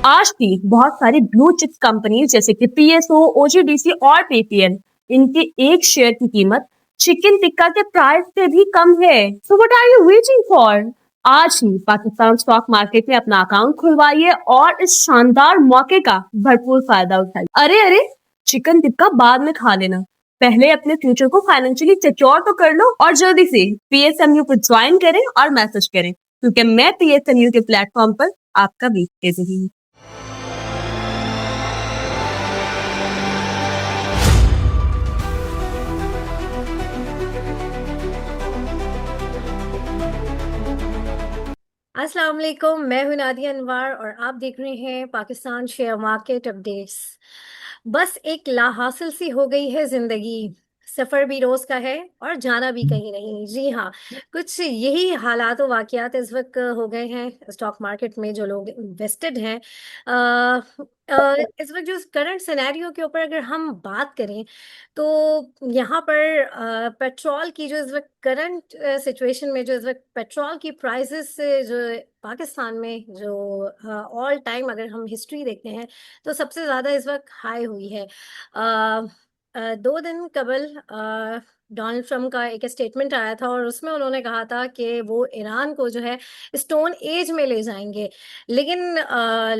आज भी बहुत सारी ब्लू चिप्स कंपनी जैसे कि पीएसओ, ओजीडीसी और पेटीएम, इनके एक शेयर की कीमत चिकन टिक्का के प्राइस से भी कम है। So what are you waiting for? आज ही पाकिस्तान स्टॉक मार्केट में अपना अकाउंट खुलवाइए और इस शानदार मौके का भरपूर फायदा उठाइए। अरे अरे, चिकन टिक्का बाद में खा लेना, पहले अपने फ्यूचर को फाइनेंशियली सिक्योर तो कर लो और जल्दी से पीएसएमयू को ज्वाइन करें और मैसेज करें, क्योंकि मैं पीएसएमयू के प्लेटफॉर्म पर आपका वेट कर रही हूँ। अस्सलाम वालेकुम, मैं हूं नादिया अनवर और आप देख रहे हैं पाकिस्तान शेयर मार्केट अपडेट्स। बस एक लाहासिल सी हो गई है जिंदगी, सफर भी रोज का है और जाना भी कहीं नहीं। जी हाँ, कुछ यही हालात और वाकयात इस वक्त हो गए हैं स्टॉक मार्केट में। जो लोग इन्वेस्टेड हैं इस वक्त जो करंट सिनेरियो के ऊपर अगर हम बात करें तो यहाँ पर पेट्रोल की जो इस वक्त करंट सिचुएशन में जो इस वक्त पेट्रोल की प्राइसेस से जो पाकिस्तान में जो ऑल टाइम अगर हम हिस्ट्री देखते हैं तो सबसे ज़्यादा इस वक्त हाई हुई है। 2 दिन कबल डोनाल्ड ट्रम्प का एक स्टेटमेंट आया था और उसमें उन्होंने कहा था कि वो ईरान को जो है स्टोन एज में ले जाएंगे। लेकिन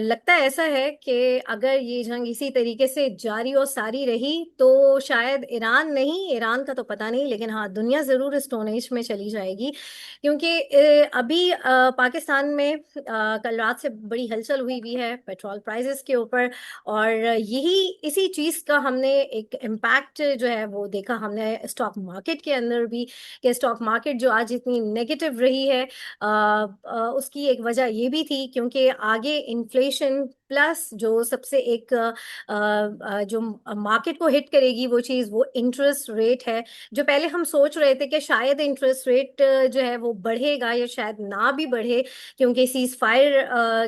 लगता ऐसा है कि अगर ये जंग इसी तरीके से जारी और सारी रही तो शायद ईरान नहीं, ईरान का तो पता नहीं, लेकिन हाँ दुनिया ज़रूर स्टोन एज में चली जाएगी। क्योंकि अभी पाकिस्तान में कल रात से बड़ी हलचल हुई हुई है पेट्रोल प्राइसेस के ऊपर और यही इसी चीज़ का हमने एक इम्पैक्ट जो है वो देखा हमने स्टॉक मार्केट के अंदर भी, कि स्टॉक मार्केट जो आज इतनी नेगेटिव रही है उसकी एक वजह ये भी थी क्योंकि आगे इन्फ्लेशन प्लस जो सबसे एक जो मार्केट को हिट करेगी वो चीज़ वो इंटरेस्ट रेट है। जो पहले हम सोच रहे थे कि शायद इंटरेस्ट रेट जो है वो बढ़ेगा या शायद ना भी बढ़े, क्योंकि सीज फायर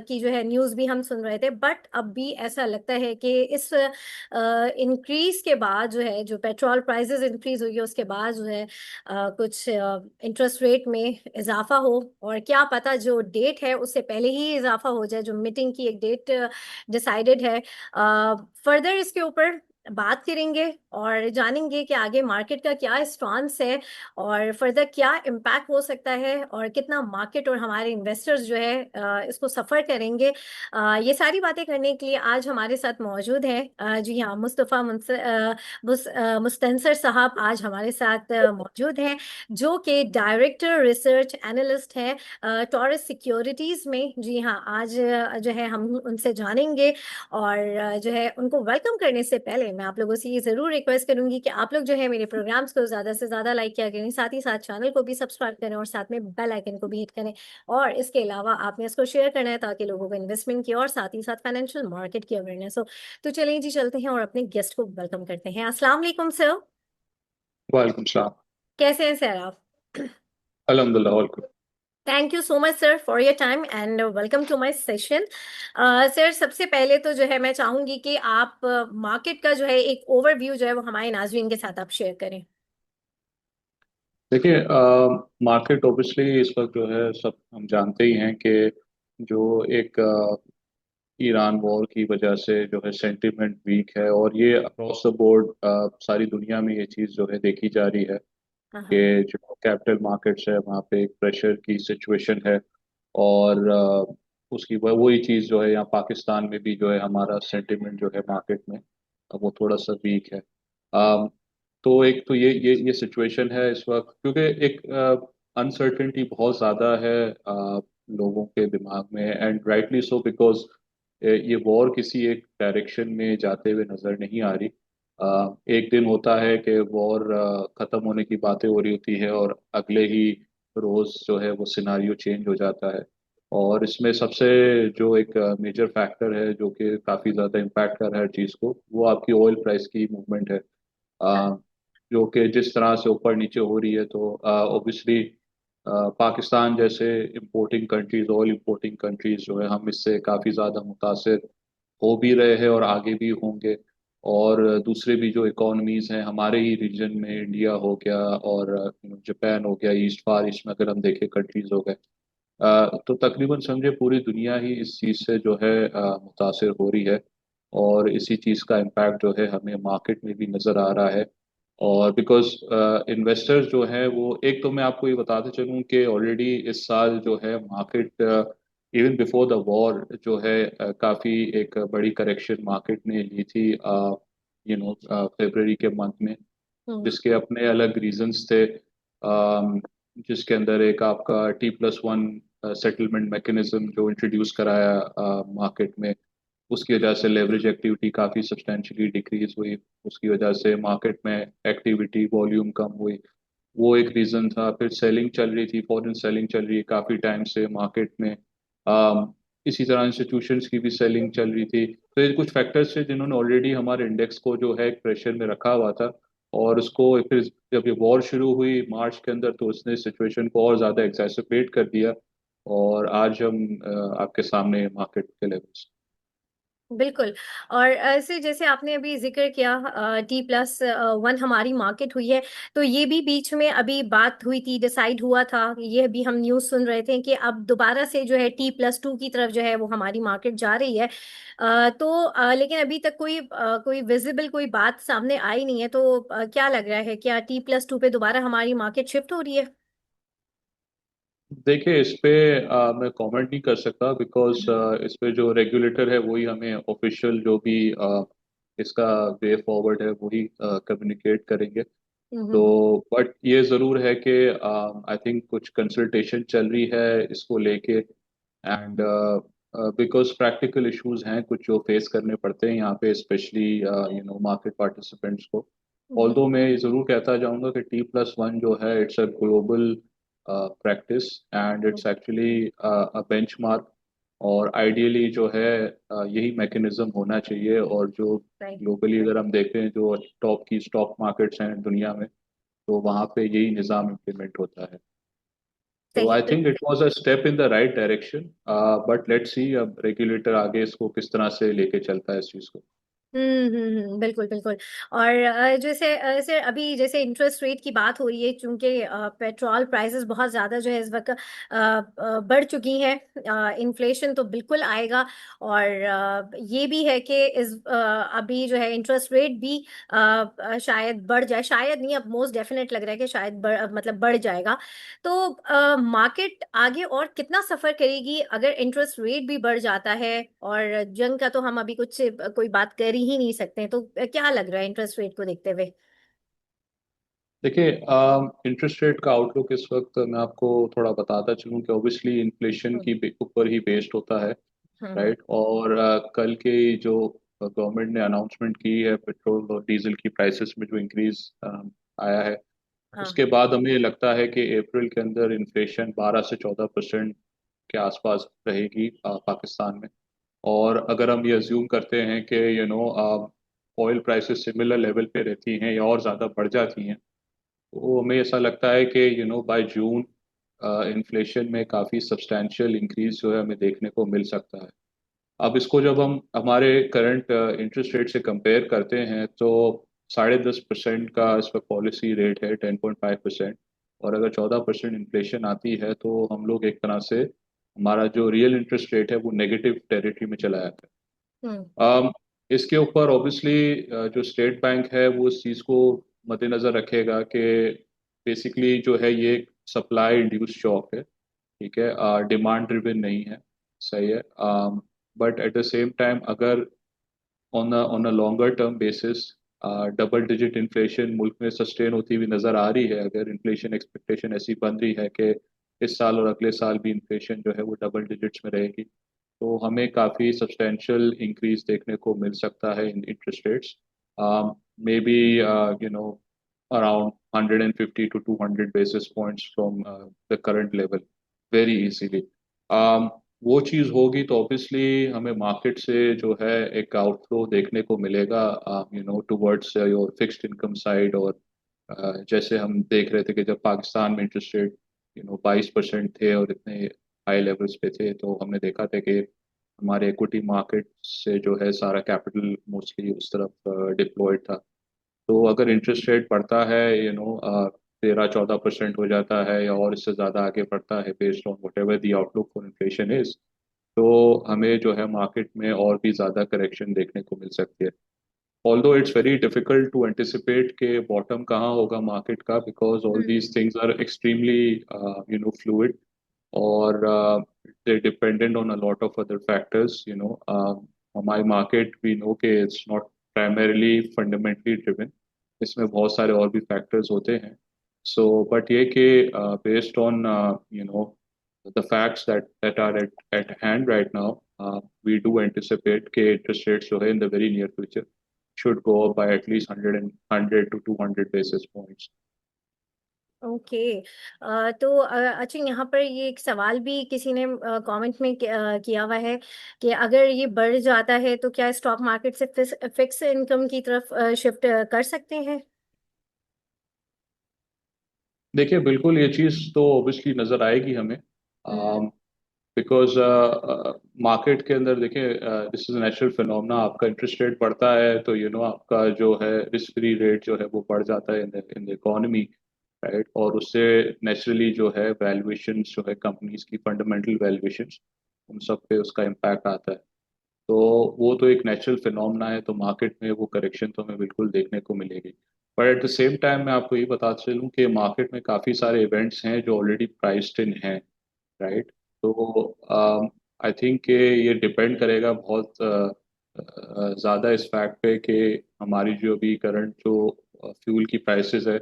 की जो है न्यूज़ भी हम सुन रहे थे, बट अब भी ऐसा लगता है कि इस इंक्रीज के बाद जो है जो पेट्रोल प्राइसेस इंक्रीज हुई है उसके बाद जो है कुछ इंटरेस्ट रेट में इजाफा हो, और क्या पता जो डेट है उससे पहले ही इजाफा हो जाए, जो मीटिंग की एक डेट डिसाइडेड है। फर्दर इसके ऊपर बात करेंगे और जानेंगे कि आगे मार्केट का क्या स्टांस है और फर्दर क्या इम्पैक्ट हो सकता है और कितना मार्केट और हमारे इन्वेस्टर्स जो है इसको सफ़र करेंगे। ये सारी बातें करने के लिए आज हमारे साथ मौजूद हैं जी हाँ मुस्तफ़ा मुस्तनसर साहब आज हमारे साथ मौजूद हैं, जो कि डायरेक्टर रिसर्च एनालिस्ट हैं टॉरस सिक्योरिटीज़ में। जी हाँ, आज जो है हम उनसे जानेंगे और जो है उनको वेलकम करने से पहले मैं आप लोगों से ये ज़रूर रिक्वेस्ट करूंगी कि आप लोग जो है मेरे प्रोग्राम्स को ज़्यादा से ज़्यादा लाइक किया करें, साथ ही साथ चैनल को भी सब्सक्राइब करें और साथ में बेल आइकन को भी हिट करें, और इसके अलावा आपने इसको शेयर करना है ताकि लोगों को इन्वेस्टमेंट की और साथ ही साथ फाइनेंशियल मार्केट की अवेयरनेस हो। तो चलिए जी चलते हैं और अपने गेस्ट को वेलकम करते हैं। अस्सलाम वालेकुम सर। वालेकुम सलाम। कैसे हैं सर आप? अल्हम्दुलिल्लाह all good. Thank you so much sir for your time and welcome to my session. Sir सबसे पहले तो जो है मैं चाहूंगी कि आप मार्केट का जो है एक ओवरव्यू जो है वो हमारे नाज़रीन के साथ आप शेयर करें। देखिए, मार्केट ऑब्वियसली इस वक्त जो है सब हम जानते ही हैं कि जो एक ईरान वॉर की वजह से जो है सेंटिमेंट वीक है, और ये अक्रॉस द बोर्ड सारी दुनिया में ये चीज़ जो है देखी जा रही है हाँ हाँ। कि जो कैपिटल मार्केट्स है वहाँ पे एक प्रेशर की सिचुएशन है। और उसकी वही चीज़ जो है यहाँ पाकिस्तान में भी जो है हमारा सेंटिमेंट जो है मार्केट में वो थोड़ा सा वीक है। तो एक तो ये सिचुएशन है इस वक्त, क्योंकि एक अनसर्टेनिटी बहुत ज़्यादा है लोगों के दिमाग में, एंड राइटली सो, बिकॉज ये वॉर किसी एक डायरेक्शन में जाते हुए नज़र नहीं आ रही। एक दिन होता है कि वॉर ख़त्म होने की बातें हो रही होती है और अगले ही रोज़ जो है वो सिनारियो चेंज हो जाता है। और इसमें सबसे जो एक मेजर फैक्टर है जो कि काफ़ी ज़्यादा इम्पैक्ट कर रहा है हर चीज़ को, वो आपकी ऑयल प्राइस की मूवमेंट है। हाँ। जो कि जिस तरह से ऊपर नीचे हो रही है, तो ऑब्वियसली पाकिस्तान जैसे importing countries, oil importing countries जो है, हम इससे काफ़ी ज़्यादा मुतासर हो भी रहे हैं और आगे भी होंगे। और दूसरे भी जो इकोनॉमीज हैं हमारे ही रीजन में, इंडिया हो गया और जापान हो गया, ईस्ट फार ईस्ट में अगर हम देखें कंट्रीज हो गए, तो तकरीबन समझे पूरी दुनिया ही इस चीज़ से जो है मुतासिर हो रही है। और इसी चीज़ का इम्पैक्ट जो है हमें मार्केट में भी नज़र आ रहा है। और बिकॉज इन्वेस्टर्स जो है वो, एक तो मैं आपको ये बताते चलूँ कि ऑलरेडी इस साल जो है market, even before the war जो है काफ़ी एक बड़ी करेक्शन मार्केट ने ली थी, फरवरी के मंथ में, हम्म। जिसके अपने अलग रीजंस थे। जिसके अंदर एक आपका T+1 सेटलमेंट मैकेनिज्म जो इंट्रोड्यूस कराया मार्केट में, उसकी वजह से लेवरेज एक्टिविटी काफ़ी सब्सटेंशियली डिक्रीज हुई। उसकी वजह से मार्केट में एक्टिविटी वॉल्यूम कम हुई। वो एक रीज़न था। फिर सेलिंग चल रही थी, फॉरेन सेलिंग चल रही है काफ़ी टाइम से मार्केट में। अम, इसी तरह इंस्टीट्यूशंस की भी सेलिंग चल रही थी। तो ये कुछ फैक्टर्स थे जिन्होंने ऑलरेडी हमारे इंडेक्स को जो है प्रेशर में रखा हुआ था। और उसको फिर जब ये वॉर शुरू हुई मार्च के अंदर, तो उसने सिचुएशन को और ज़्यादा एक्सैसरबेट कर दिया। और आज हम आपके सामने मार्केट के लेवल्स। बिल्कुल। और ऐसे जैसे आपने अभी जिक्र किया T+1 हमारी मार्केट हुई है, तो ये भी बीच में अभी बात हुई थी, डिसाइड हुआ था, ये भी हम न्यूज़ सुन रहे थे कि अब दोबारा से जो है T+2 की तरफ जो है वो हमारी मार्केट जा रही है। तो लेकिन अभी तक कोई विजिबल कोई बात सामने आई नहीं है, तो क्या लग रहा है, क्या T+2 पे दोबारा हमारी मार्केट शिफ्ट हो रही है? देखिए, इस पे मैं कमेंट नहीं कर सकता, बिकॉज इस पे जो रेगुलेटर है वही हमें ऑफिशियल जो भी इसका वे फॉरवर्ड है वही कम्युनिकेट करेंगे। तो हम्म। बट ये ज़रूर है कि आई थिंक कुछ कंसल्टेशन चल रही है इसको लेके। एंड बिकॉज प्रैक्टिकल इश्यूज हैं कुछ जो फेस करने पड़ते हैं यहाँ पे, स्पेशली मार्केट पार्टिसिपेंट्स को। हम्म। ऑल्दो मैं ये ज़रूर कहता जाऊंगा कि T+1 जो है it's a global practice, and it's actually a benchmark. और आइडियली जो है यही मैकेनिज्म होना चाहिए। और जो राइट। ग्लोबली अगर हम देखें जो टॉप की स्टॉक मार्केट्स हैं दुनिया में, तो वहाँ पे यही निज़ाम इम्प्लीमेंट होता है। तो सही। I think it was a step in the right direction. But let's see अब रेगुलेटर आगे इसको किस तरह से लेके चलता है इस चीज़ को। बिल्कुल बिल्कुल। और जैसे अभी जैसे इंटरेस्ट रेट की बात हो रही है, क्योंकि पेट्रोल प्राइसेस बहुत ज़्यादा जो है इस वक्त बढ़ चुकी हैं, इन्फ्लेशन तो बिल्कुल आएगा। और ये भी है कि अभी जो है इंटरेस्ट रेट भी शायद बढ़ जाए, शायद नहीं, अब मोस्ट डेफिनेट लग रहा है कि शायद मतलब बढ़ जाएगा। तो मार्केट आगे और कितना सफर करेगी अगर इंटरेस्ट रेट भी बढ़ जाता है? और जंग का तो हम अभी कुछ कोई बात कर ही नहीं सकते, तो क्या लग रहा है इंटरेस्ट रेट को देखते हुए? देखिए, इंटरेस्ट रेट का आउटलुक इस वक्त मैं आपको थोड़ा बताता चलूँ कि ऑब्वियसली इन्फ्लेशन हम्म। की ऊपर ही बेस्ड होता है। हम्म। राइट। और कल के जो गवर्नमेंट ने अनाउंसमेंट की है पेट्रोल और डीजल की प्राइसेस में जो इंक्रीज आया है, हाँ। उसके बाद हमें लगता है कि अप्रैल के अंदर इन्फ्लेशन 12 से 14% के आसपास रहेगी पाकिस्तान में। और अगर हम ये अज्यूम करते हैं कि ऑयल प्राइसेस सिमिलर लेवल पे रहती हैं या और ज़्यादा बढ़ जाती हैं, तो हमें ऐसा लगता है कि बाय जून इन्फ्लेशन में काफ़ी सब्सटैंशियल इंक्रीज जो है हमें देखने को मिल सकता है। अब इसको जब हम हमारे करंट इंटरेस्ट रेट से कंपेयर करते हैं, तो 10.5% का इस पर पॉलिसी रेट है, 10.5%। और अगर 14% इन्फ्लेशन आती है तो हम लोग एक तरह से हमारा जो रियल इंटरेस्ट रेट है वो नेगेटिव टेरिटरी में चला जाता है। हम्म। इसके ऊपर ऑब्वियसली जो स्टेट बैंक है वो इस चीज़ को मद्देनज़र रखेगा कि बेसिकली जो है ये सप्लाई इंड्यूस शॉक है। ठीक है, डिमांड ड्रिवन नहीं है। सही है। But at the same time अगर on a longer term basis double digit inflation मुल्क में सस्टेन होती हुई नज़र आ रही है, अगर इन्फ्लेशन एक्सपेक्टेशन ऐसी बन रही है कि इस साल और अगले साल भी इन्फ्लेशन जो है वो डबल डिजिट्स में रहेगी, तो हमें काफ़ी सब्सटेंशियल इंक्रीज देखने को मिल सकता है इन interest rates. May be around 150 to 200 basis points from the current level very easily। um, वो चीज़ होगी तो ऑब्वियसली हमें मार्केट से जो है एक आउटफ्लो देखने को मिलेगा towards your fixed income side. और जैसे हम देख रहे थे कि जब पाकिस्तान में इंटरेस्ट रेट 22% थे और इतने हाई लेवल्स पे थे, तो हमने देखा था कि हमारे इक्विटी मार्केट से जो है सारा कैपिटल मोस्टली उस तरफ डिप्लॉयड था। तो अगर इंटरेस्ट रेट बढ़ता है 13-14% हो जाता है या और इससे ज़्यादा आगे बढ़ता है based on what ever the outlook for inflation is, तो हमें जो है मार्केट में और भी ज़्यादा करेक्शन देखने को मिल सकती है। Although it's very difficult to anticipate के बॉटम कहाँ होगा मार्केट का, because all hmm. These things are extremely fluid, और they're dependent on a lot of other factors. हमारी मार्केट वी नो के it's not primarily fundamentally driven, इसमें बहुत सारे और भी फैक्टर्स होते हैं। सो बट ये कि based on the facts that are at hand right now, we do anticipate के interest rates जो है in the very near future should go up by at least 100 to 200 basis points. Okay. तो अच्छा, यहाँ पर ये एक सवाल भी किसी ने कमेंट में किया हुआ है कि अगर ये बढ़ जाता है तो क्या स्टॉक मार्केट से फिक्स इनकम की तरफ शिफ्ट कर सकते हैं? देखिए बिल्कुल ये चीज़ तो ऑब्वियसली नज़र आएगी हमें, हम्म। बिकॉज मार्केट के अंदर देखिए दिस इज नेचुरल फिनोमेना, आपका इंटरेस्ट रेट बढ़ता है तो आपका जो है रिस्क फ्री रेट जो है वो बढ़ जाता है इन द इकोनॉमी, राइट, और उससे नेचुरली जो है वैल्यूएशन जो है कंपनीज की फंडामेंटल वैल्यूएशन उन सब पे उसका इम्पैक्ट आता है। तो वो तो एक नेचुरल फिनोमेना है, तो मार्केट में वो करेक्शन तो हमें बिल्कुल देखने को मिलेगी। पर एट द सेम टाइम मैं आपको ये बता चलूँ कि मार्केट में काफ़ी सारे इवेंट्स हैं जो ऑलरेडी प्राइस्ड इन हैं, राइट। तो आई थिंक कि ये डिपेंड करेगा बहुत ज़्यादा इस फैक्ट पे कि हमारी जो अभी करंट जो फ्यूल की प्राइसेस है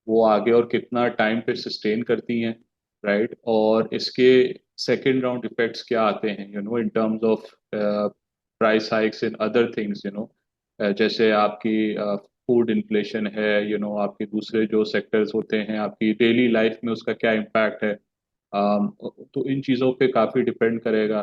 वो आगे और कितना टाइम पे सस्टेन करती हैं, राइट, और इसके सेकेंड राउंड इफेक्ट्स क्या आते हैं in terms of price hikes in other things, जैसे आपकी फूड इन्फ्लेशन है, आपके दूसरे जो सेक्टर्स होते हैं आपकी डेली लाइफ में उसका क्या इम्पैक्ट है। तो इन चीज़ों पे काफ़ी डिपेंड करेगा,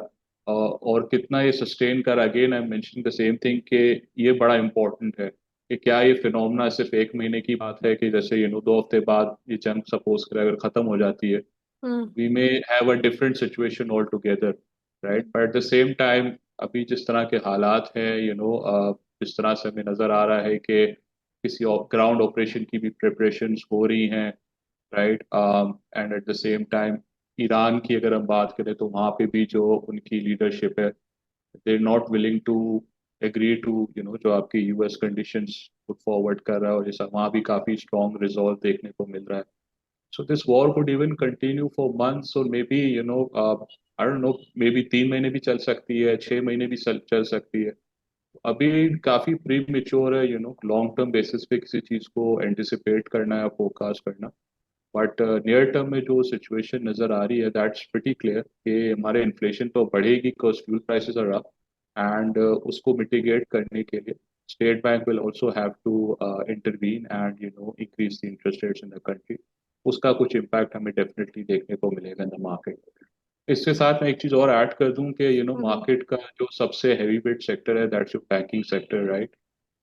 और कितना ये सस्टेन कर, again I am mentioning the same thing कि ये बड़ा इम्पोर्टेंट है कि क्या ये फिनोमेना सिर्फ एक महीने की बात है कि जैसे 2 हफ्ते बाद ये जंग सपोज कर अगर ख़त्म हो जाती है, hmm. We may have a different situation all together, right, but at the same time अभी जिस तरह के हालात हैं, जिस तरह से हमें नज़र आ रहा है कि किसी ग्राउंड ऑपरेशन की भी प्रिपरेशंस हो रही हैं, right, and eight the same time Iran की अगर हम बात करें तो वहाँ पे भी जो उनकी लीडरशिप है they not willing to agree to जो आपकी यूएस कंडीशंस पुट फॉरवर्ड कर रहा है, और जैसा वहाँ भी काफ़ी स्ट्रॉन्ग रिजॉल्व देखने को मिल रहा है। So this war could even continue for months, और maybe I don't know, maybe 3 महीने भी चल सकती है, 6 महीने भी चल सकती है। अभी काफ़ी प्री मेच्योर है लॉन्ग टर्म बेसिस पे किसी चीज़ को एंटिसिपेट करना या फोरकास्ट करना। बट नियर टर्म में जो सिचुएशन नज़र आ रही है दैट्स प्रिटी क्लियर कि हमारे इन्फ्लेशन तो बढ़ेगी because fuel prices are up, and उसको मिटिगेट करने के लिए state bank will also have to intervene and increase the interest rates in the country. उसका कुछ इम्पैक्ट हमें डेफिनेटली देखने को मिलेगा इन द मार्केट। इसके साथ मैं एक चीज़ और ऐड कर दूं कि हम्म। मार्केट का जो सबसे हैवी वेट सेक्टर है that's your banking sector, right.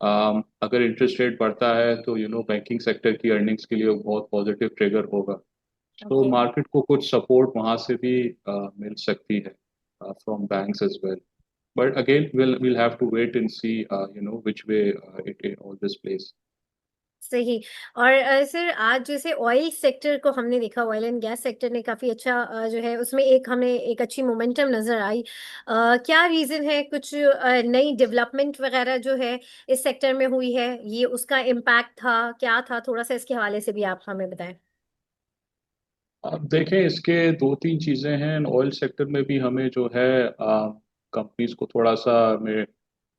अगर इंटरेस्ट रेट बढ़ता है तो बैंकिंग सेक्टर की अर्निंग्स के लिए वो बहुत पॉजिटिव ट्रिगर होगा। तो ओके। मार्केट को कुछ सपोर्ट वहां से भी मिल सकती है from banks as well, but again we'll have to wait and see which way it all this plays. सही। और सर, आज जैसे ऑयल सेक्टर को हमने देखा, ऑयल एंड गैस सेक्टर ने काफी अच्छा जो है उसमें एक हमें एक अच्छी मोमेंटम नजर आई। क्या रीजन है? कुछ नई डेवलपमेंट वगैरह जो है इस सेक्टर में हुई है, ये उसका इम्पैक्ट था, क्या था? थोड़ा सा इसके हवाले से भी आप हमें बताएं। अब देखें इसके 2-3 चीज़ें हैं ऑयल सेक्टर में भी, हमें जो है कंपनीज को थोड़ा सा हमें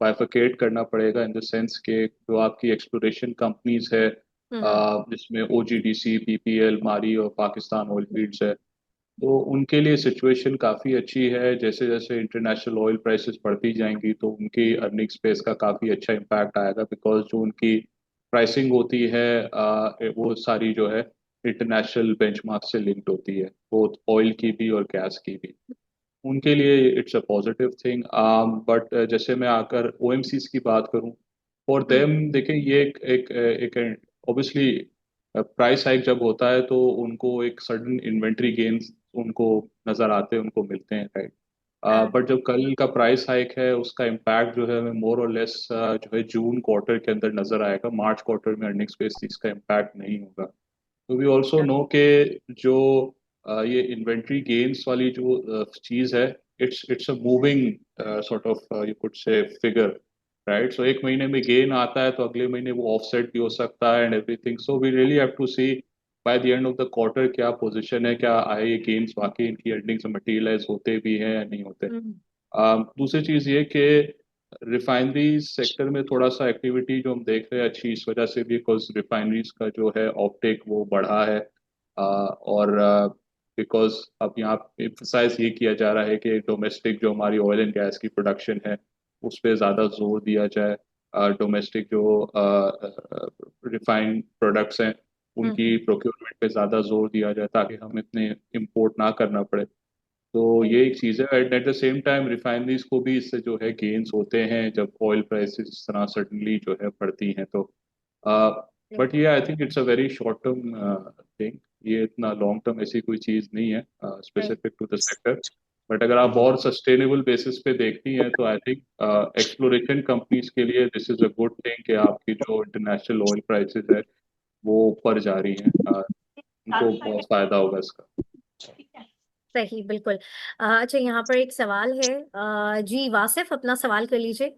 बाइफिकेट करना पड़ेगा इन द सेंस के जो आपकी एक्सप्लोरेशन कंपनीज है, हम्म। जिसमें ओजीडीसी, पीपीएल, मारी और पाकिस्तान ऑयल फील्ड्स है, तो उनके लिए सिचुएशन काफ़ी अच्छी है। जैसे जैसे इंटरनेशनल ऑयल प्राइसेस बढ़ती जाएंगी तो उनकी अर्निंग्स पे इसका काफ़ी अच्छा इम्पैक्ट आएगा, बिकॉज जो उनकी प्राइसिंग होती है वो सारी जो है इंटरनेशनल बेंचमार्क से लिंक्ड होती है, बोथ ऑयल की भी और गैस की भी। उनके लिए it's a positive thing. But जैसे मैं आकर ओएमसीज की बात करूं, फॉर हम्म। देम देखें ये एक ऑब्वियसली प्राइस हाइक जब होता है तो उनको एक सडन इन्वेंट्री गेन्स उनको नजर आते हैं, उनको मिलते हैं, राइट। हाँ। बट जब कल का प्राइस हाइक है उसका इम्पैक्ट जो है हमें मोर और लेस जो है जून क्वार्टर के अंदर नजर आएगा, मार्च क्वार्टर में अर्निंग्स पे इसका इम्पैक्ट नहीं होगा। तो वी ऑल्सो नो के जो ये इन्वेंट्री गेन्स वाली जो चीज है, it's a moving sort of you could say figure, right? So एक महीने में गेन आता है तो अगले महीने वो ऑफसेट भी हो सकता है and everything. So we really have to see by the end of the quarter क्या पोजीशन है, क्या आए ये गेन्स वाकई इनकी अर्निंग्स मटेरियलाइज होते भी हैं या नहीं होते। हम्म। दूसरी चीज ये कि रिफाइनरी सेक्टर में थोड़ा सा एक्टिविटी जो हम देख रहे हैं अच्छी इस वजह से भी, बिकॉज रिफाइनरीज का जो है ऑफटेक वो बढ़ा है। और बिकॉज अब यहाँ एम्फसाइज ये किया जा रहा है कि डोमेस्टिक जो हमारी ऑयल एंड गैस की प्रोडक्शन है उस पर ज़्यादा जोर दिया जाए। डोमेस्टिक जो रिफाइंड प्रोडक्ट्स हैं उनकी हम्म। प्रोक्योरमेंट पे ज़्यादा जोर दिया जाए ताकि हम इतने इम्पोर्ट ना करना पड़े। तो सही। ये एक चीज़ है। Eight the same time refineries को भी इससे जो है गेन्स होते हैं जब ऑयल प्राइसेस इस तरह सडनली जो है बढ़ती हैं तो। बट ये I think it's a very short term thing. ये इतना लॉन्ग टर्म ऐसी कोई चीज़ नहीं है सही। Specific to the sector. But अगर आप और सस्टेनेबल बेसिस पे देखती हैं तो आई थिंक एक्सप्लोरेशन कंपनीज के लिए this is a good thing कि आपकी जो इंटरनेशनल ऑयल प्राइसेस है वो ऊपर जा रही हैं। उनको बहुत फायदा होगा इसका। सही, बिल्कुल। अच्छा, यहाँ पर एक सवाल है। जी वासिफ, अपना सवाल कर लीजिए।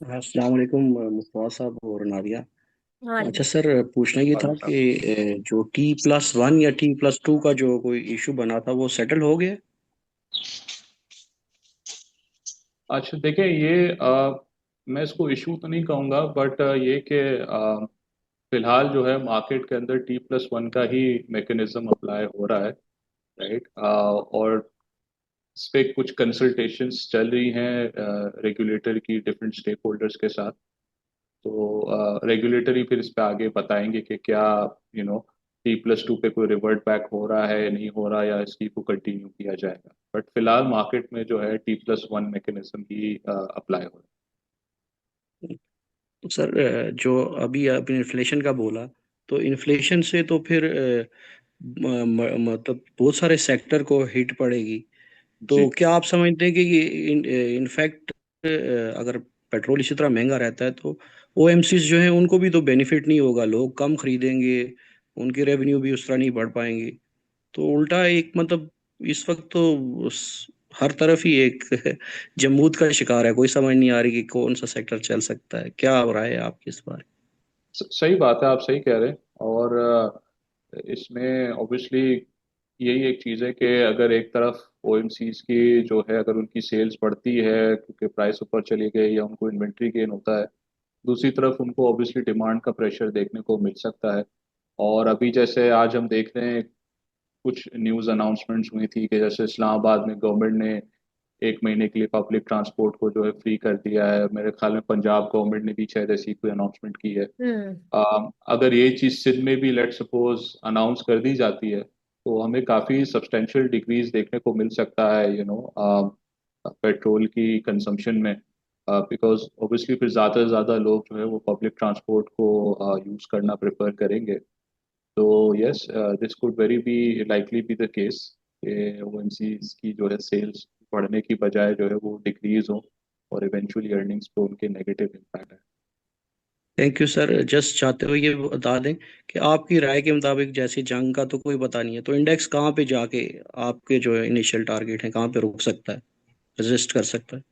अस्सलाम वालेकुम मुस्तफा साहब और नादिया। अच्छा वालेकुम। सर, पूछना ये था कि जो T+1 या T+2 का जो कोई इशू बना था वो सेटल हो गया? अच्छा देखिए, ये मैं इसको इशू तो नहीं कहूँगा, बट ये कि फिलहाल जो है मार्केट के अंदर T+1 का ही मैकेनिज्म अप्लाई हो रहा है, राइट? और इस पे कुछ कंसल्टेशंस चल रही हैं रेगुलेटर की डिफरेंट स्टेक होल्डर्स के साथ। तो रेगुलेटर ही फिर इस पे आगे बताएंगे कि क्या T+2 पे कोई रिवर्ट बैक हो रहा है नहीं हो रहा, या इसकी को कंटिन्यू किया जाएगा। बट फिलहाल मार्केट में जो है T+1 मैकेनिज्म ही अप्लाई हो रहा है। तो सर, जो अभी आपने इन्फ्लेशन का बोला, तो इन्फ्लेशन से तो फिर मतलब बहुत सारे सेक्टर को हिट पड़ेगी। जी। तो क्या आप समझते हैं कि इनफैक्ट अगर पेट्रोल इसी तरह महंगा रहता है तो ओएमसीज जो है उनको भी तो बेनिफिट नहीं होगा, लोग कम खरीदेंगे, उनकी रेवेन्यू भी उस तरह नहीं बढ़ पाएंगे। तो उल्टा एक मतलब इस वक्त तो हर तरफ ही एक जमूत का शिकार है, कोई समझ नहीं आ रही कि कौन सा सेक्टर चल सकता है। क्या राय है आपकी इस बारे सही बात है, आप सही कह रहे हैं। और इसमें ऑब्वियसली यही एक चीज़ है कि अगर एक तरफ ओएमसीज की जो है अगर उनकी सेल्स बढ़ती है क्योंकि प्राइस ऊपर चली गई या उनको इन्वेंट्री गेन होता है, दूसरी तरफ उनको ऑब्वियसली डिमांड का प्रेशर देखने को मिल सकता है। और अभी जैसे आज हम देख रहे हैं कुछ न्यूज़ अनाउंसमेंट्स हुई थी कि जैसे इस्लामाबाद में गवर्नमेंट ने एक महीने के लिए पब्लिक ट्रांसपोर्ट को जो है फ्री कर दिया है। मेरे ख्याल में पंजाब गवर्नमेंट ने भी शायद ऐसी कोई अनाउंसमेंट की है। हम्म। अगर ये चीज़ सिंध में भी लेट सपोज अनाउंस कर दी जाती है तो हमें काफ़ी सब्सटेंशियल डिक्रीज देखने को मिल सकता है पेट्रोल की कंजम्पशन में। बिकॉज ऑब्वियसली फिर ज़्यादा से ज़्यादा लोग जो है वो पब्लिक ट्रांसपोर्ट को यूज़ करना प्रेफर करेंगे। तो yes, this could very be likely be the case कि ओएमसीज की जो है सेल्स बढ़ने की बजाय जो है वो डिक्रीज हो और इवेंचुअली अर्निंग्स पे उनके नेगेटिव इम्पैक्ट है। Thank you sir. जस्ट चाहते हुए ये बता दें कि आपकी राय के मुताबिक जैसे जंग का तो कोई पता नहीं है, तो इंडेक्स कहाँ पे जाके आपके जो इनिशियल टारगेट है कहाँ पे रुक सकता है, रजिस्ट कर सकता है?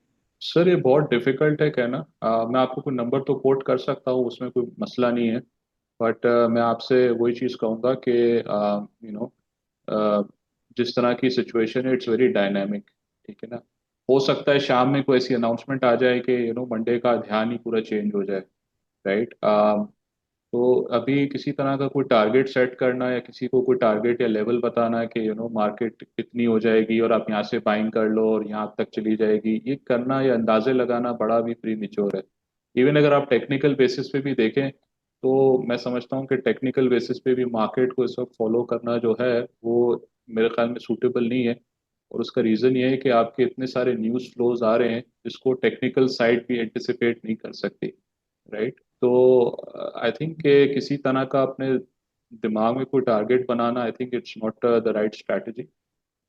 सर ये बहुत डिफिकल्ट है कहना। मैं आपको कोई नंबर तो कोट कर सकता हूँ, उसमें कोई मसला नहीं है। बट मैं आपसे वही चीज़ कहूँगा कि जिस तरह की सिचुएशन है इट्स वेरी डायनामिक, ठीक है ना? हो सकता है शाम में कोई ऐसी अनाउंसमेंट आ जाए कि मंडे का ध्यान ही पूरा चेंज हो जाए, राइट? तो अभी किसी तरह का कोई टारगेट सेट करना या किसी को कोई टारगेट या लेवल बताना है कि मार्केट कितनी हो जाएगी और आप यहाँ से बाइंग कर लो और यहाँ तक चली जाएगी, ये करना या अंदाजे लगाना बड़ा भी प्री मिच्योर है। इवन अगर आप टेक्निकल बेसिस पे भी देखें तो मैं समझता हूँ कि टेक्निकल बेसिस पे भी मार्केट को इस वक्त फॉलो करना जो है वो मेरे ख्याल में सूटेबल नहीं है। और उसका रीज़न ये है कि आपके इतने सारे न्यूज़ फ्लोज आ रहे हैं जिसको टेक्निकल साइड भी एंटिसिपेट नहीं कर सकती, राइट? तो आई थिंक किसी तरह का अपने दिमाग में कोई target banana, I think it's not the right strategy.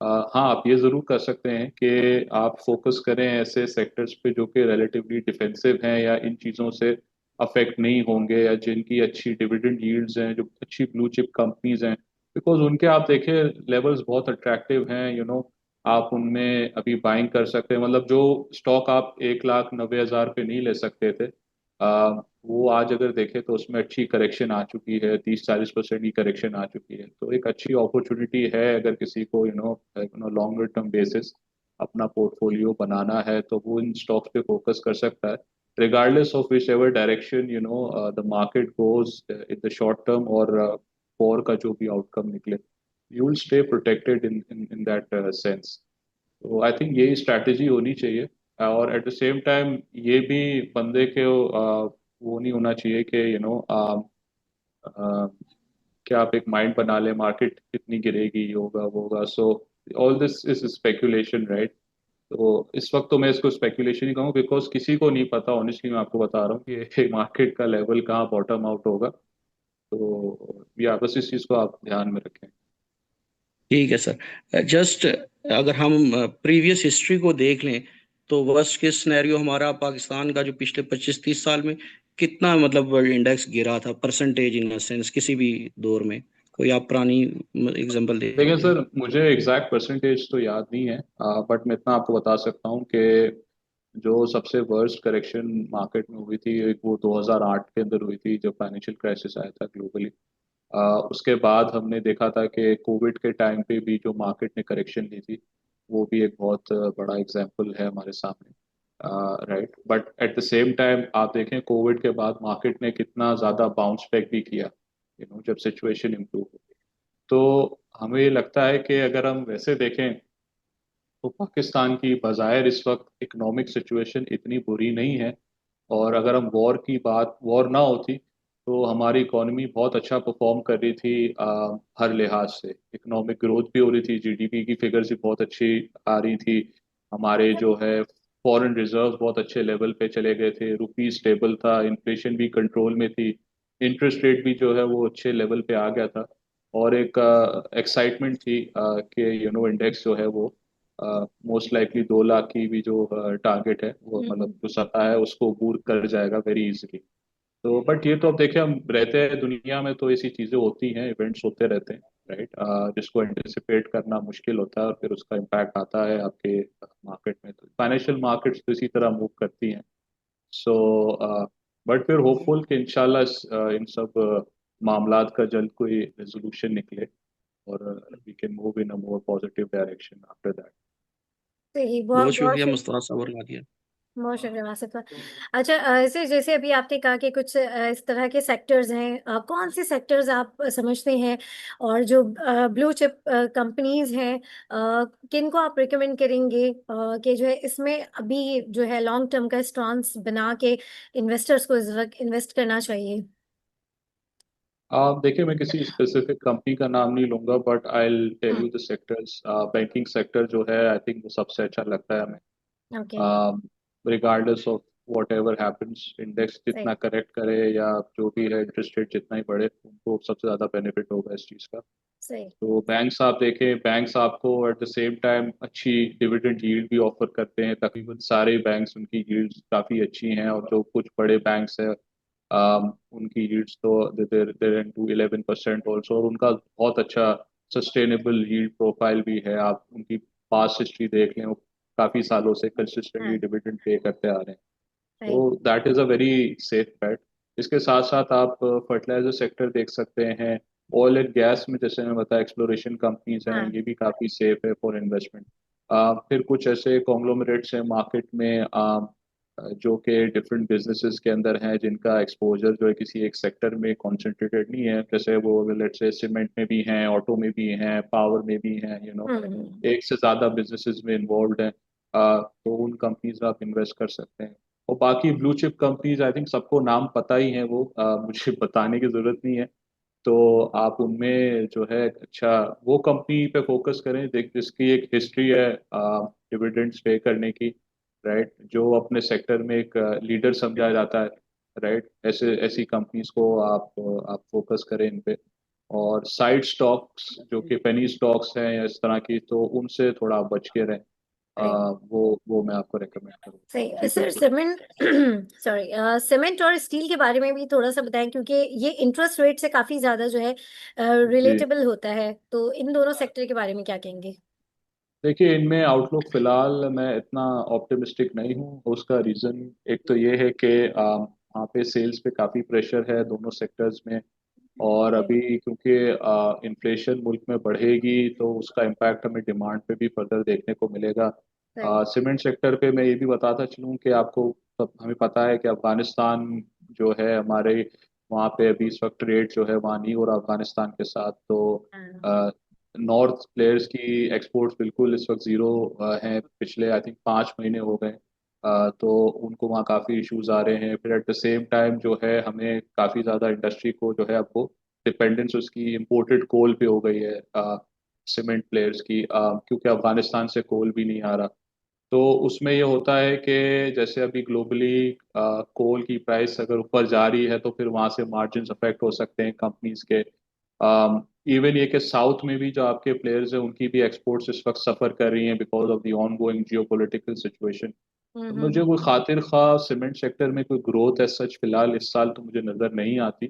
हाँ, आप ये ज़रूर कर सकते हैं कि आप फोकस करें ऐसे सेक्टर्स पे जो कि रिलेटिवली डिफेंसिव हैं या इन चीज़ों से अफेक्ट नहीं होंगे, या जिनकी अच्छी डिविडेंड यील्ड्स हैं, जो अच्छी ब्लू चिप कंपनीज हैं, बिकॉज उनके आप देखें लेवल्स बहुत अट्रैक्टिव हैं, आप उनमें अभी बाइंग कर सकते हैं। मतलब जो स्टॉक आप 1,90,000 पे नहीं ले सकते थे, वो आज अगर देखें तो उसमें अच्छी करेक्शन आ चुकी है, 30-40% की करेक्शन आ चुकी है। तो एक अच्छी अपॉर्चुनिटी है अगर किसी को लॉन्गर टर्म बेसिस अपना पोर्टफोलियो बनाना है, तो वो इन स्टॉक्स पे फोकस कर सकता है, regardless of whichever direction the market goes in the short term, और war का जो भी आउटकम निकले, you will stay protected in that sense। तो आई थिंक यही स्ट्रैटेजी होनी चाहिए। और एट द सेम टाइम ये भी बंदे के वो नहीं होना चाहिए कि क्या आप एक माइंड बना ले मार्केट कितनी गिरेगी, ये होगा वो होगा, so all this is speculation, right. तो इस वक्त तो मैं इसको स्पेकुलेशन ही कहूँ, बिकॉज किसी को नहीं पता, ऑनेस्टली मैं आपको बता रहा हूँ कि मार्केट का लेवल कहाँ बॉटम आउट होगा। तो या बस इस चीज़ को आप ध्यान में रखें। ठीक है सर। जस्ट अगर हम प्रीवियस हिस्ट्री को देख लें तो वर्स्ट केस सिनेरियो हमारा पाकिस्तान का जो पिछले 25-30 साल में कितना मतलब इंडेक्स गिरा था परसेंटेज इन सेंस किसी भी दौर में, कोई आप पुरानी एग्जांपल दे देखिए दें। सर, मुझे एग्जैक्ट परसेंटेज तो याद नहीं है, बट मैं इतना आपको बता सकता हूँ कि जो सबसे वर्स्ट करेक्शन मार्केट में हुई थी एक वो 2008 के अंदर हुई थी, जब फाइनेंशियल क्राइसिस आया था ग्लोबली। उसके बाद हमने देखा था कि कोविड के टाइम पे भी जो मार्केट ने करेक्शन ली थी, वो भी एक बहुत बड़ा एग्जाम्पल है हमारे सामने, right. But at the same time आप देखें कोविड के बाद मार्केट ने कितना ज़्यादा बाउंस बैक भी किया, जब सिचुएशन इम्प्रूव हो। तो हमें ये लगता है कि अगर हम वैसे देखें तो पाकिस्तान की बाज़ाहिर इस वक्त इकोनॉमिक सिचुएशन इतनी बुरी नहीं है। और अगर हम वॉर ना होती तो हमारी इकोनॉमी बहुत अच्छा परफॉर्म कर रही थी, हर लिहाज से इकोनॉमिक ग्रोथ भी हो रही थी, जीडीपी की फिगर्स भी बहुत अच्छी आ रही थी, हमारे जो है फॉरेन रिजर्व बहुत अच्छे लेवल पे चले गए थे, रुपी स्टेबल था, इन्फ्लेशन भी कंट्रोल में थी, इंटरेस्ट रेट भी जो है वो अच्छे लेवल पे आ गया था। और एक एक्साइटमेंट थी कि इंडेक्स जो है वो मोस्ट लाइकली 2 लाख की भी जो टारगेट है वो, मतलब हम्म। जो सतह है उसको अबूर कर जाएगा वेरी इजीली। तो बट ये तो अब देखिए, हम रहते हैं दुनिया में तो ऐसी चीजें होती हैं, इवेंट्स होते रहते हैं, राइट, जिसको एंटिसिपेट करना मुश्किल होता है और फिर उसका इम्पैक्ट आता है आपके मार्केट में। तो फाइनेंशियल मार्केट्स तो इसी तरह मूव करती हैं। सो बट फिर होपफुल कि इंशाल्लाह इन सब मामलात का जल्द कोई रेजोल्यूशन निकले, और we can move in a more positive direction after that. सही, बहुत बहुत बहुत शुक्रिया मुस्तफा साहब और दिया। बहुत शुक्रिया वासिफ भाई। अच्छा, ऐसे जैसे अभी आपने कहा कि कुछ इस तरह के सेक्टर्स हैं, कौन से सेक्टर्स आप समझते हैं, और जो ब्लू चिप कंपनीज हैं, किनको आप रिकमेंड करेंगे कि जो है इसमें अभी जो है लॉन्ग टर्म का स्टांस बना के इन्वेस्टर्स को इस वक्त इन्वेस्ट करना चाहिए? आप देखिए, मैं किसी स्पेसिफिक कंपनी का नाम नहीं लूंगा, but I tell hmm. You the sectors. Banking sector जो है आई थिंक वो सबसे अच्छा लगता है ओके। हमें, regardless of what ever happens, index सही। जितना करेक्ट करे या जो भी है, इंटरेस्ट रेट जितना ही बढ़े, उनको सबसे ज़्यादा बेनिफिट होगा इस चीज़ का। सही। तो बैंक्स आप देखें, बैंक्स आपको एट द सेम टाइम अच्छी डिविडेंड यील्ड भी ऑफर करते हैं, तकरीबन सारे बैंक्स उनकी यील्ड्स काफ़ी अच्छी हैं, और जो कुछ बड़े बैंक्स हैं उनकी यील्ड्स तो देर 11% ऑल्सो, और उनका बहुत अच्छा सस्टेनेबल यील्ड प्रोफाइल भी है। आप उनकी पास्ट हिस्ट्री देख लें, वो काफ़ी सालों से कंसिस्टेंटली हाँ। डिविडेंड पे करते आ रहे हैं। सही। तो that is a very safe bet. इसके साथ साथ आप फर्टिलाइजर सेक्टर देख सकते हैं, ऑयल एंड गैस में जैसे मैं बताया एक्सप्लोरेशन कंपनीज हैं, हाँ। ये भी काफ़ी सेफ है फॉर इन्वेस्टमेंट। फिर कुछ ऐसे कॉन्ग्लोमरेट्स हैं मार्केट में, जो कि डिफरेंट बिजनेसेस के अंदर हैं, जिनका एक्सपोजर जो है किसी एक सेक्टर में कॉन्सेंट्रेटेड नहीं है, जैसे वो लेट्स से सीमेंट में भी हैं, ऑटो में भी हैं, पावर में भी हैं, एक से ज़्यादा बिजनेसेस में इन्वॉल्व हैं। तो उन कंपनीज में आप इन्वेस्ट कर सकते हैं। और बाकी blue chip companies I think सबको नाम पता ही है, वो मुझे बताने की जरूरत नहीं है। तो आप उनमें जो है अच्छा वो कंपनी पे फोकस करें देख जिसकी एक हिस्ट्री है डिविडेंड्स पे करने की, राइट, जो अपने सेक्टर में एक लीडर समझा जाता है, राइट। ऐसे ऐसी कंपनीज को आप फोकस करें इन पे। और साइड स्टॉक्स जो कि पेनी स्टॉक्स हैं या इस तरह की, तो उनसे थोड़ा बच के रहें। वो मैं आपको रेकमेंड करूँगा। सही जी सर, बिल्कुल। सीमेंट सॉरी, सीमेंट और स्टील के बारे में भी थोड़ा सा बताएं, क्योंकि ये इंटरेस्ट रेट से काफी ज्यादा जो है जी रिलेटेबल होता है, तो इन दोनों सेक्टर के बारे में क्या कहेंगे? देखिए, इनमें आउटलुक फिलहाल मैं इतना ऑप्टिमिस्टिक नहीं हूँ। उसका रीज़न एक तो ये है कि वहाँ पे सेल्स पे काफ़ी प्रेशर है दोनों सेक्टर्स में। और राइट। अभी क्योंकि इन्फ्लेशन मुल्क में बढ़ेगी तो उसका इम्पैक्ट हमें डिमांड पे भी फर्दर देखने को मिलेगा। राइट। सीमेंट सेक्टर पे मैं ये भी बताता चलूँ कि आपको सब हमें पता है कि अफ़गानिस्तान जो है हमारे वहाँ पे अभी इस वक्त ट्रेड जो है वहाँ नहीं हो रहा अफ़गानिस्तान के साथ। तो हाँ। नॉर्थ प्लेयर्स की एक्सपोर्ट्स बिल्कुल इस वक्त ज़ीरो हैं। पिछले आई थिंक 5 महीने हो गए। तो उनको वहाँ काफ़ी इश्यूज आ रहे हैं। फिर एट द सेम टाइम जो है हमें काफ़ी ज़्यादा इंडस्ट्री को जो है अब वो डिपेंडेंस उसकी इम्पोर्टेड कोल पे हो गई है, सीमेंट प्लेयर्स की, क्योंकि अफगानिस्तान से कोल भी नहीं आ रहा। तो उसमें ये होता है कि जैसे अभी ग्लोबली कोल की प्राइस अगर ऊपर जा रही है तो फिर वहाँ से मार्जिन अफेक्ट हो सकते हैं कंपनीज के। इवन ये कि साउथ में भी जो आपके प्लेयर्स हैं उनकी भी एक्सपोर्ट्स इस वक्त सफ़र कर रही हैं because of the on going geo political situation. तो मुझे हम्म। कोई खातिर खा सीमेंट सेक्टर में कोई ग्रोथ है सच फिलहाल इस साल तो मुझे नज़र नहीं आती।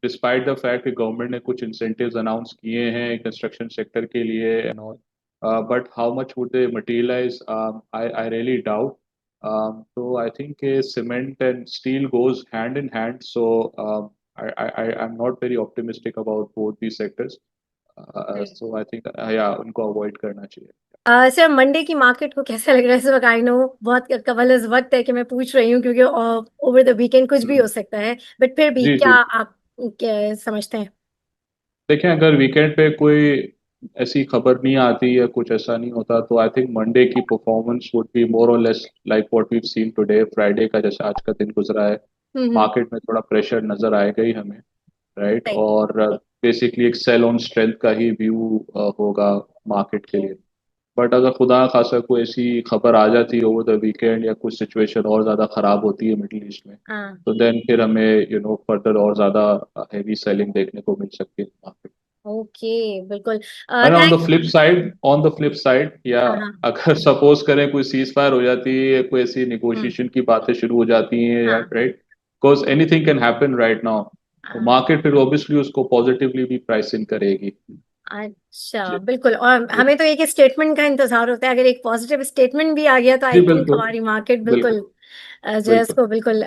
डिस्पाइट द फैक्ट कि गवर्नमेंट ने कुछ इंसेंटिव्स अनाउंस किए हैं कंस्ट्रक्शन सेक्टर के लिए and all, but how much would they materialise, I really doubt. So I think cement and steel goes hand in hand. So I'm not very optimistic about both these sectors. Right. So I think yeah उनको avoid करना चाहिए। Sir, Monday की market को कैसा लग रहा है इस वक्त? आई नो बहुत कवल इस वक्त है कि मैं पूछ रही हूँ, क्योंकि ओवर द वीकेंड कुछ भी हम्म, हो सकता है, बट फिर भी जी क्या जी। आप क्या समझते हैं? देखें, अगर वीकेंड पे कोई ऐसी खबर नहीं आती या कुछ ऐसा नहीं होता तो आई थिंक मंडे की परफॉर्मेंस वुड बी मोर और less like what we seen today. Friday का जैसे आज का दिन गुजरा है हम्म। मार्केट में थोड़ा प्रेशर नजर आएगा ही हमें, राइट। राइट। और बेसिकली एक सेल ऑन स्ट्रेंथ का ही व्यू होगा मार्केट के लिए। बट अगर खुदा खासा कोई ऐसी खबर आ जाती है ओवर द वीकेंड या कुछ सिचुएशन और ज़्यादा ख़राब होती है मिडिल ईस्ट में हाँ। तो देन फिर हमें फर्दर और ज़्यादा हैवी सेलिंग देखने को मिल सकती है मार्केट। ओके, बिल्कुल। And thank on the flip side या हाँ, हाँ। अगर सपोज करें कोई सीज फायर हो जाती है, कोई ऐसी हम्म। निगोशिएशन की बातें शुरू हो जाती हैं या हाँ। Right, because anything can happen right now, तो हाँ। मार्केट फिर ऑब्वियसली उसको पॉजिटिवली भी प्राइस इन करेगी। अच्छा, जी बिल्कुल। और जी हमें तो एक स्टेटमेंट का इंतजार होता है, अगर एक पॉजिटिव स्टेटमेंट भी आ गया तो जी आई थिंक बिल्कुल हमारी मार्केट बिल्कुल बिल्कुल जो है बिल्कुल। इसको बिल्कुल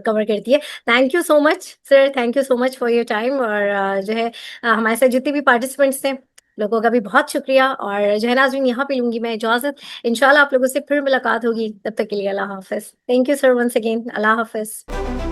कवर करती है। Thank you so much sir, thank you so much for your time. और जो है हमारे साथ जितने भी पार्टिसिपेंट्स थे, लोगों का भी बहुत शुक्रिया। और जो है नाज़रीन, यहाँ पे लूंगी मैं इजाजत। इंशाल्लाह आप लोगों से फिर मुलाकात होगी, तब तक के लिए अल्लाह हाफिज। Thank you sir, once again, अल्लाह हाफिज।